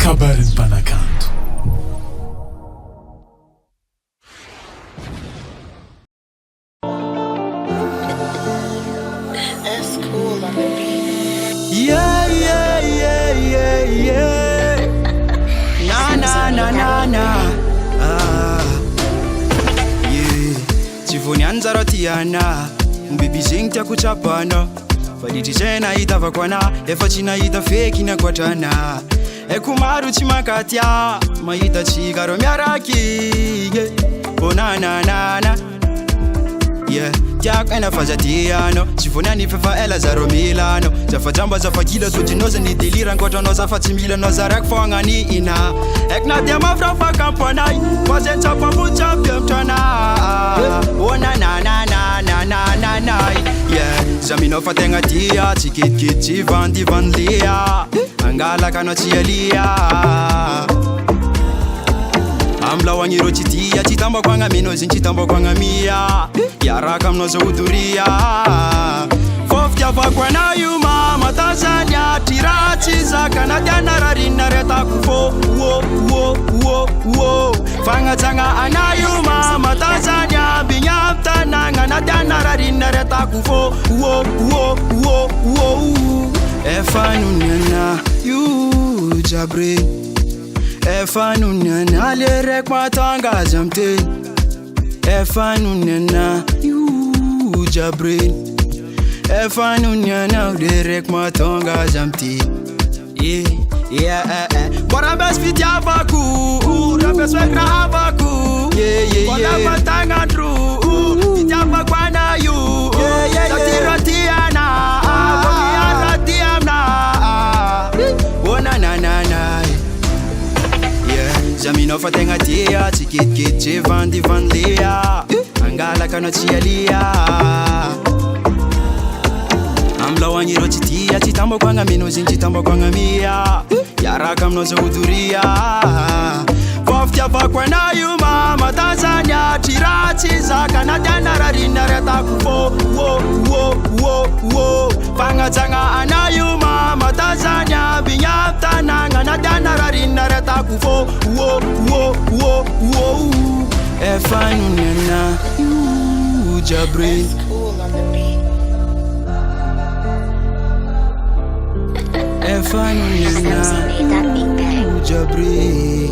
Kabaron'ny Mpanakanto. That's cool on the beat. Yeah, yeah, yeah, yeah, yeah. Na na na na na. Yeah. Jivoni anzara tiana. Mbibi zing tiako chapana. Faditi zena itava kwana. Efa china ita fake na kwatana. Ekumaru chimakatia. Maita chigaro miaraki. Yeah. Oh na na na na. Yeah, tiako ena fazatiano. Sifoniani fefa ela zaro milano. Zafa jamba zafa gila sojinoza ni delira. Nkotono zafa timila no zarak fonga ni ina. Ekna diama frafa kampanai. Waze chapa mu champion tona. Oh na na na na na na na na. Yeah, zamino fatenga tia. Chikit kit chivan divan lia. Angala kano chialia. Amla wangiro chitia. Chitamba kwanga mino zin chitamba kwanga mia. Yaraka mnozo uduria. Foftia vakwana yuma Tanzania tirachi za Canada nararina reta kufo wo wo wo wo fanga tanga anayuma Tanzania binyapta nanga Canada nararina reta kufo wo wo wo wo efanunena you jabre efanunena lerek matanga zamte efanunena you jabre efanunena derek matonga zamti yeah yeah bora bes fitia baku rabes wegra abaku yeah yeah yeah bora batanga tru fitia bakwana you yeah yeah satiratiana bomiaratiana bona na na na yeah zamino fatenga tia tikit kit chivan divan lia angala kana chialia Amla wanyiro chitia chitambo kwanga mino zin chitambo kwanga mia Yaraka mnozo uduria Foftia vakwana yuma Tanzania tirachi za Canada nararina reta kufo wo wo wo wo Fanga tanga anayuma Tanzania binyapta nanga Canada nararina reta kufo wo wo wo wo efanunena you jabre That's cool on the beat. efanunena you jabre